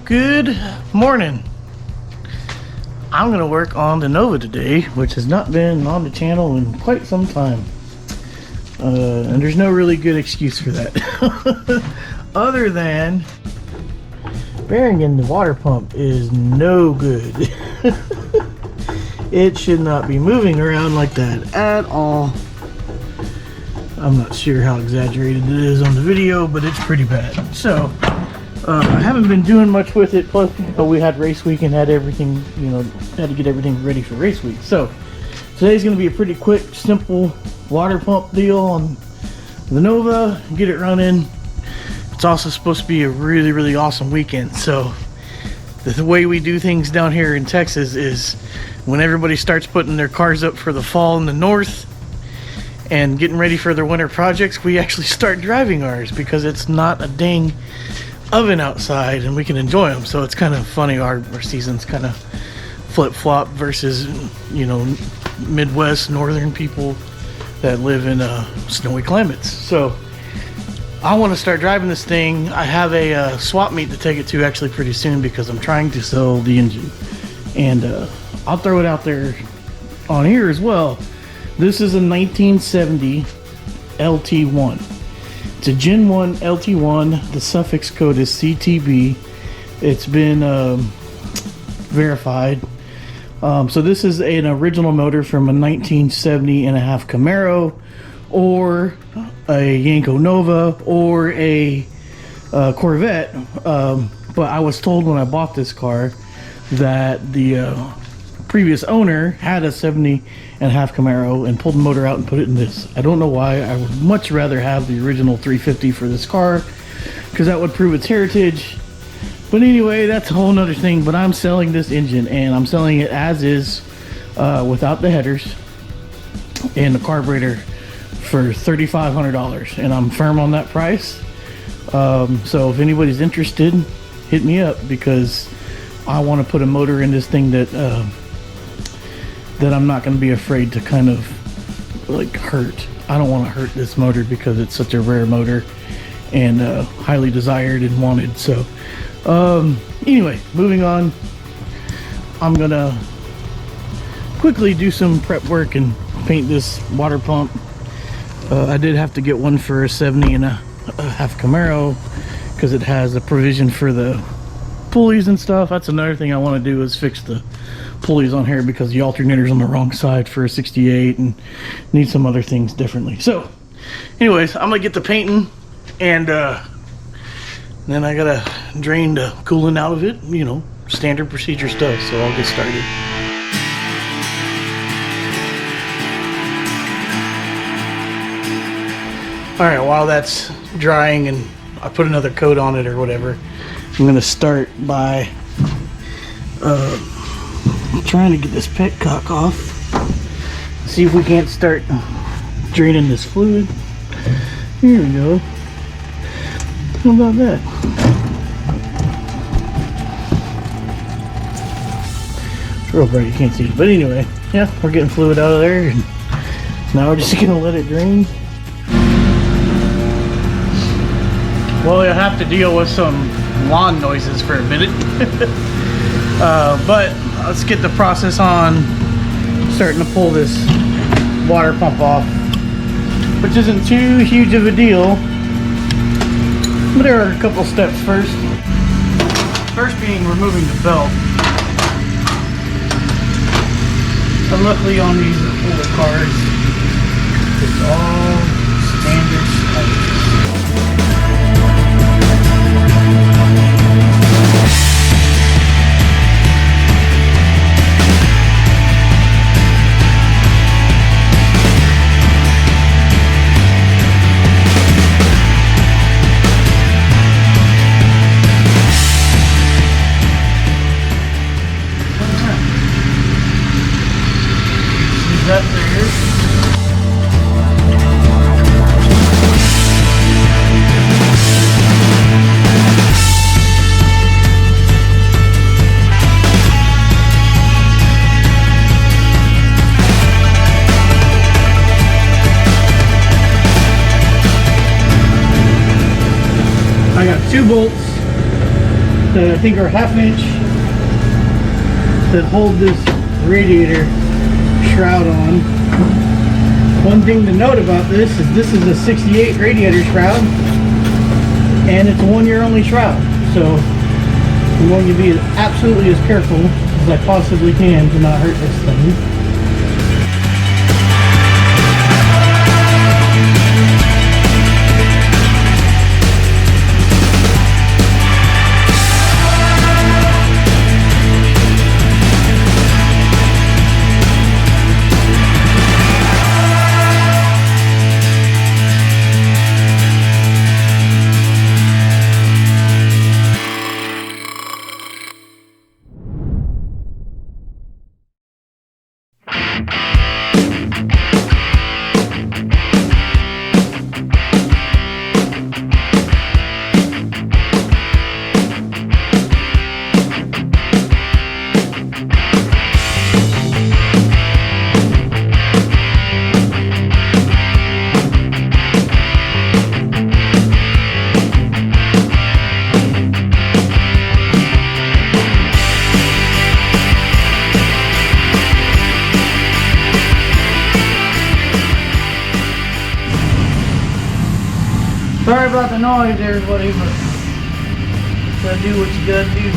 Good morning. I'm gonna work on the Nova today, which has not been on the channel in quite some time. And there's no really good excuse for that. Other than bearing in the water pump is no good. It should not be moving around like that at all. I'm not sure how exaggerated it is on the video, but it's pretty bad. So I haven't been doing much with it. Plus, we had race week and had everything, had to get everything ready for race week. So today's going to be a pretty quick, simple water pump deal on the Nova. Get it running. It's also supposed to be a really, really awesome weekend. So the way we do things down here in Texas is when everybody starts putting their cars up for the fall in the north and getting ready for their winter projects, we actually start driving ours because it's not a dang oven outside and we can enjoy them. So it's kind of funny, our seasons kind of flip-flop versus Midwest northern people that live in snowy climates. So I want to start driving this thing. I have a swap meet to take it to actually pretty soon because I'm trying to sell the engine, and I'll throw it out there on here as well. This is a 1970 LT1. It's a Gen 1 LT1. The suffix code is CTB. It's been verified. So this is an original motor from a 1970 and a half Camaro, or a Yanko Nova, or a Corvette. But I was told when I bought this car that the previous owner had a 70 and a half Camaro and pulled the motor out and put it in this. I don't know why. I would much rather have the original 350 for this car because that would prove its heritage. But anyway, that's a whole nother thing. But I'm selling this engine, and I'm selling it as is, without the headers and the carburetor, for $3,500, and I'm firm on that price. So if anybody's interested, hit me up, because I want to put a motor in this thing that I'm not going to be afraid to kind of like hurt. I don't want to hurt this motor because it's such a rare motor and highly desired and wanted. So anyway, moving on, I'm gonna quickly do some prep work and paint this water pump. I did have to get one for a 70 and a half Camaro because it has a provision for the pulleys and stuff. That's another thing I want to do, is fix the pulleys on here because the alternator's on the wrong side for a 68 and need some other things differently. So anyways, I'm gonna get the painting, and then I gotta drain the coolant out of it, standard procedure stuff. So I'll get started. Alright, while that's drying and I put another coat on it or whatever, I'm going to start by trying to get this petcock off. See if we can't start draining this fluid. Here we go. How about that? It's real bright, you can't see it. But anyway, yeah, we're getting fluid out of there, and now we're just going to let it drain. Well, you'll have to deal with some lawn noises for a minute. But let's get the process on starting to pull this water pump off, which isn't too huge of a deal, but there are a couple steps first. First being removing the belt. And luckily on these older cars, it's all standard stuff. That there. I got 2 bolts that I think are 1/2 inch that hold this radiator shroud on. One thing to note about this is a 68 radiator shroud, and it's a 1 year only shroud. So I'm going to be absolutely as careful as I possibly can to not hurt this thing. Sorry about the noise, everybody, but gotta do what you gotta do.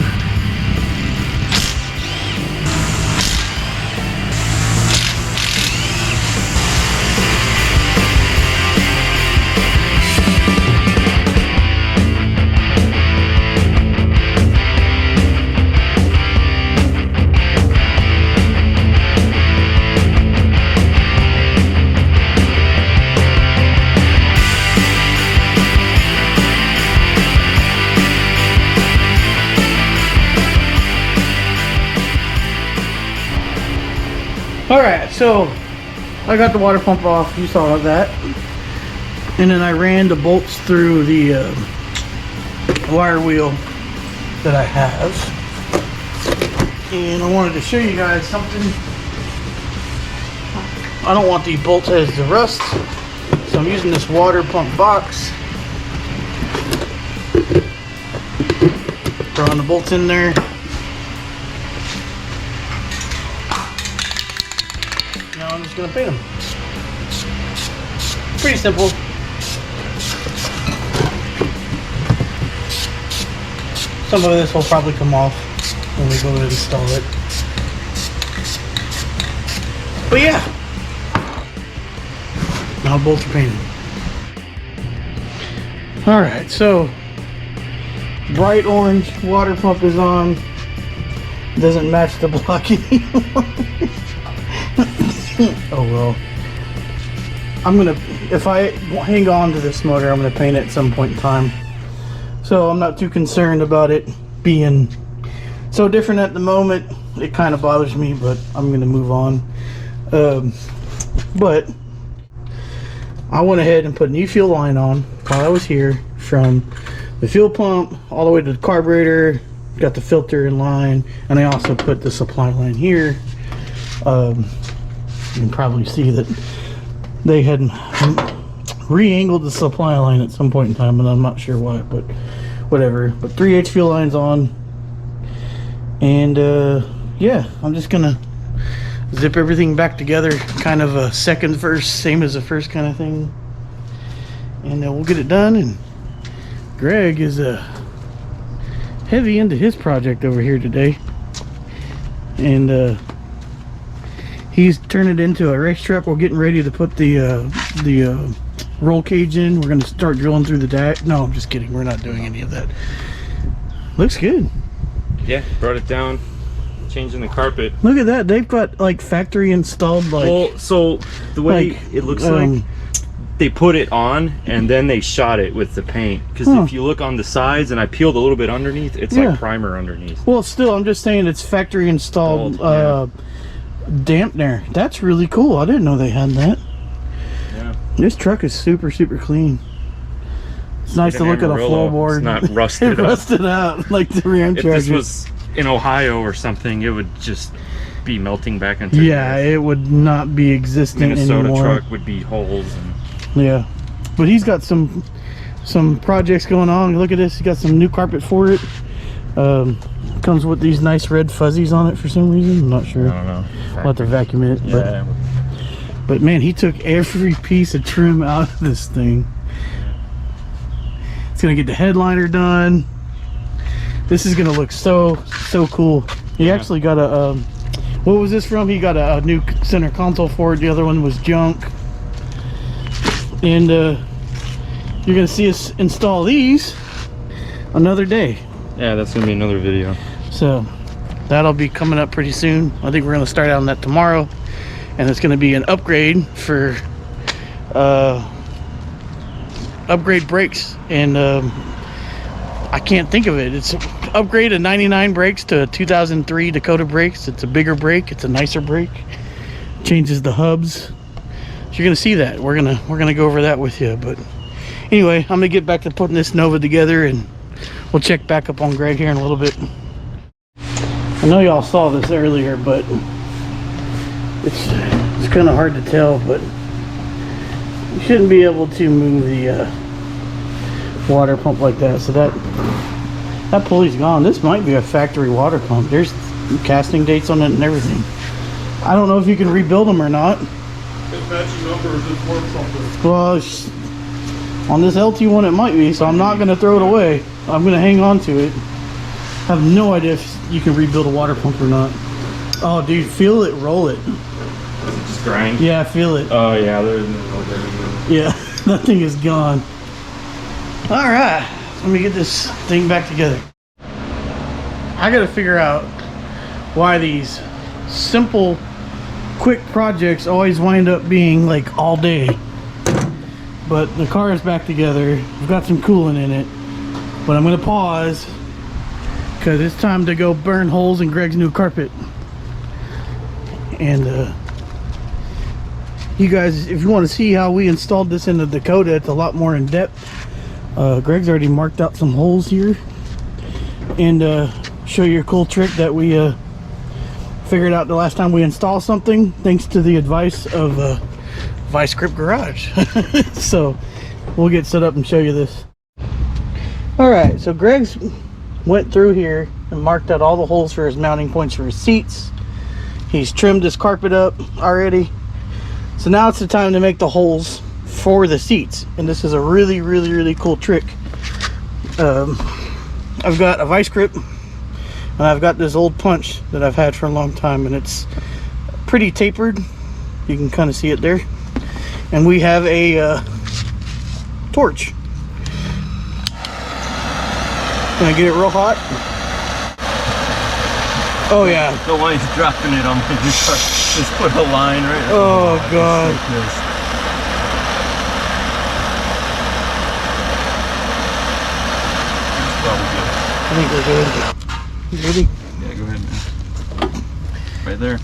Alright, so I got the water pump off, you saw that. And then I ran the bolts through the wire wheel that I have. And I wanted to show you guys something. I don't want these bolt heads to rust, so I'm using this water pump box. Throwing the bolts in there. Now I'm just going to paint them. Pretty simple. Some of this will probably come off when we go to install it. But yeah. Now bolts are painted. Alright, so bright orange water pump is on. Doesn't match the block anymore. Oh well. If I hang on to this motor, I'm gonna paint it at some point in time. So I'm not too concerned about it being so different at the moment. It kind of bothers me, but I'm gonna move on. But I went ahead and put a new fuel line on while I was here, from the fuel pump all the way to the carburetor. Got the filter in line, and I also put the supply line here. You can probably see that they had re-angled the supply line at some point in time, and I'm not sure why, but whatever. But 3H fuel line's on, and yeah, I'm just gonna zip everything back together, kind of a second first, same as the first kind of thing, and we'll get it done. And Greg is heavy into his project over here today, and he's turned it into a race truck. We're getting ready to put the roll cage in. We're going to start drilling through the dash. No, I'm just kidding. We're not doing any of that. Looks good. Yeah, brought it down, changing the carpet. Look at that. They've got like factory installed, like, well, so the way like, it looks like they put it on and then they shot it with the paint, because if you look on the sides, and I peeled a little bit underneath, it's like primer underneath. Well, still, I'm just saying it's factory installed dampener. That's really cool. I didn't know they had that. Yeah, this truck is super clean. It's nice to look at a floorboard. It's not rusted it rusted out like the Ram Charger. If this was in Ohio or something, it would just be melting back into the earth. It would not be existent Minnesota anymore. Truck would be holes. And yeah, but he's got some projects going on. Look at this. He got some new carpet for it. Comes with these nice red fuzzies on it for some reason. I'm not sure. I don't know. We'll have to vacuum it. Yeah. But man, he took every piece of trim out of this thing. It's gonna get the headliner done. This is gonna look so cool. He actually got a what was this from? He got a new center console for it. The other one was junk. And you're gonna see us install these another day. Yeah, that's gonna be another video. So that'll be coming up pretty soon. I think we're gonna start out on that tomorrow, and it's gonna be an upgrade for upgrade brakes. And I can't think of it. It's upgrade a 99 brakes to a 2003 Dakota brakes. It's a bigger brake. It's a nicer brake. Changes the hubs. So you're gonna see that. We're gonna go over that with you. But anyway, I'm gonna get back to putting this Nova together, and we'll check back up on Greg here in a little bit. I know y'all saw this earlier, but it's kind of hard to tell. But you shouldn't be able to move the water pump like that. So that pulley's gone. This might be a factory water pump. There's casting dates on it and everything. I don't know if you can rebuild them or not. Well, on this LT1 it might be, so I'm not going to throw it away. I'm going to hang on to it. I have no idea if you can rebuild a water pump or not. Oh, dude, feel it, roll it. Just grind? Yeah, feel it. Oh, yeah, there's no. Yeah, that thing is gone. All right, let me get this thing back together. I got to figure out why these simple, quick projects always wind up being like all day. But the car is back together. We've got some coolant in it. But I'm going to pause because it's time to go burn holes in Greg's new carpet. And you guys, if you want to see how we installed this in the Dakota, it's a lot more in depth. Greg's already marked out some holes here. And show you a cool trick that we figured out the last time we installed something, thanks to the advice of Vice Grip Garage. So we'll get set up and show you this. All right, so Greg's went through here and marked out all the holes for his mounting points for his seats. He's trimmed his carpet up already. So now it's the time to make the holes for the seats. And this is a really cool trick. I've got a vice grip, and I've got this old punch that I've had for a long time, and it's pretty tapered. You can kind of see it there. And we have a torch. Can I get it real hot? Oh yeah. The line's dropping it on me. Just put a line right there. Oh god. I think we're good. You ready? Yeah, go ahead, man. Right there.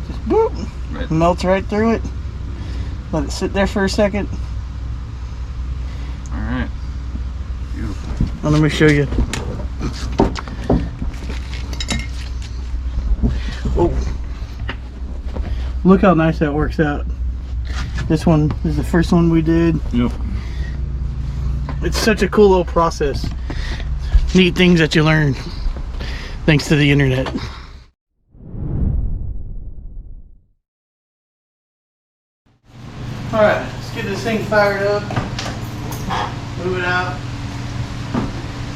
Just boop. Right. Melts right through it. Let it sit there for a second. Alright. Beautiful. Now let me show you. Oh. Look how nice that works out. This one is the first one we did. Yep. It's such a cool little process. Neat things that you learn thanks to the internet. Alright, let's get this thing fired up. Move it out.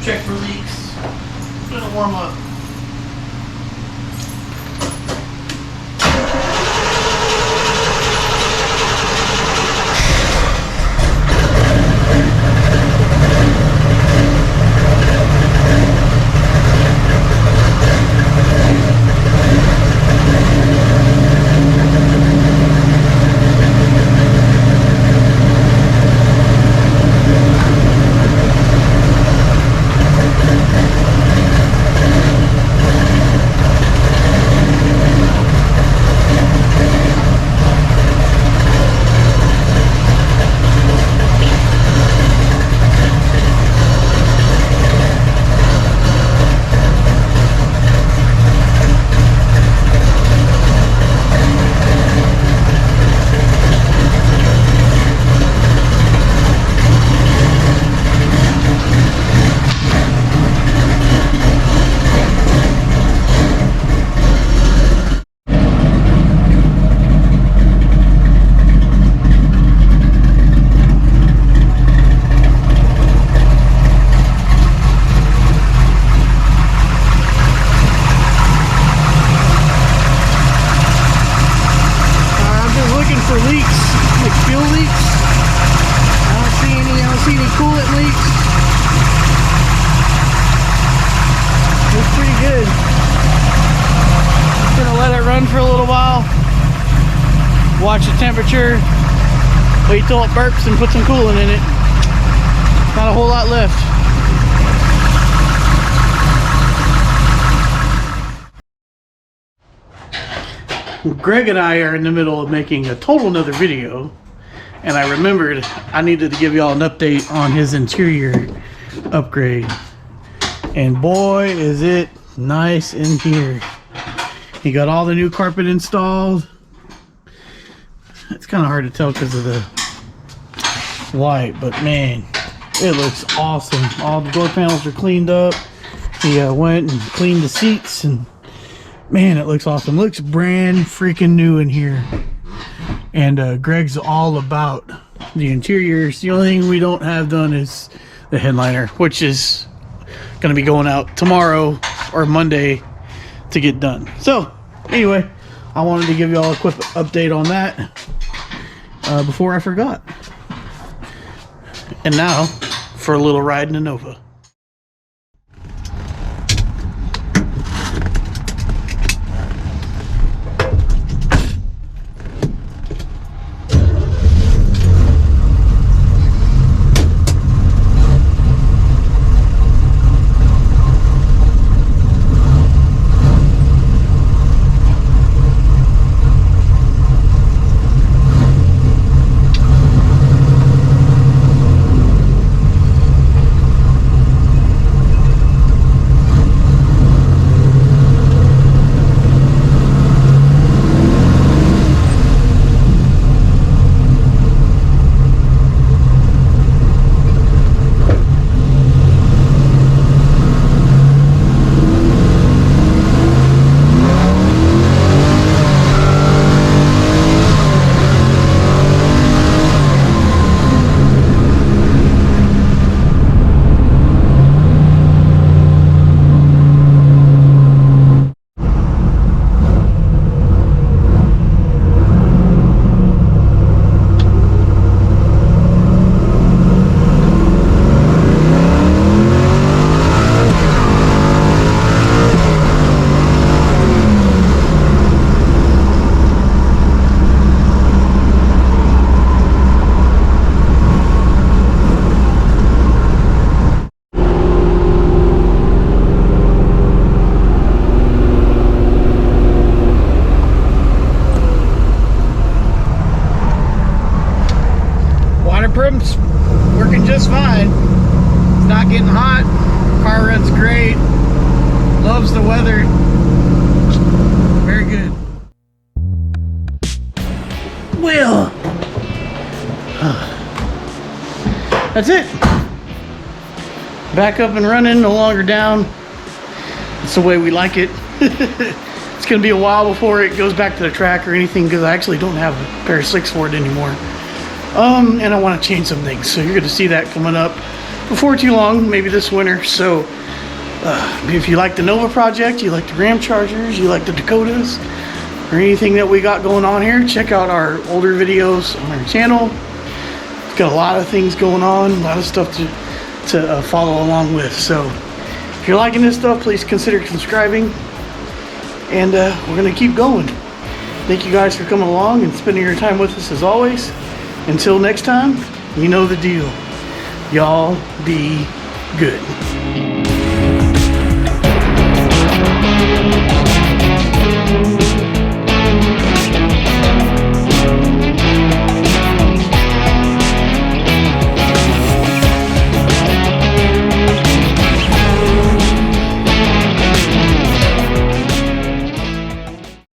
Check for leaks. It'll warm up. watch the temperature, wait till it burps and put some coolant in it. Not a whole lot left. Greg and I are in the middle of making a total another video, and I remembered I needed to give y'all an update on his interior upgrade. And boy, is it nice in here. He got all the new carpet installed. It's kind of hard to tell because of the light, but man, it looks awesome. All the door panels are cleaned up. He went and cleaned the seats, and man, it looks awesome. Looks brand freaking new in here. And Greg's all about the interiors. The only thing we don't have done is the headliner, which is going to be going out tomorrow or Monday to get done. So anyway, I wanted to give you all a quick update on that before I forgot. And now for a little ride in the Nova. Waterproof's working just fine. It's not getting hot. Car runs great. Loves the weather. Very good. Well, that's it. Back up and running, no longer down. It's the way we like it. It's gonna be a while before it goes back to the track or anything, because I actually don't have a pair of slicks for it anymore. And I want to change some things, so you're going to see that coming up before too long, maybe this winter. So if you like the Nova project, you like the Ram Chargers, you like the Dakotas, or anything that we got going on here, check out our older videos on our channel. We've got a lot of things going on, a lot of stuff to follow along with. So if you're liking this stuff, please consider subscribing, and we're going to keep going. Thank you guys for coming along and spending your time with us as always. Until next time, you know the deal. Y'all be good.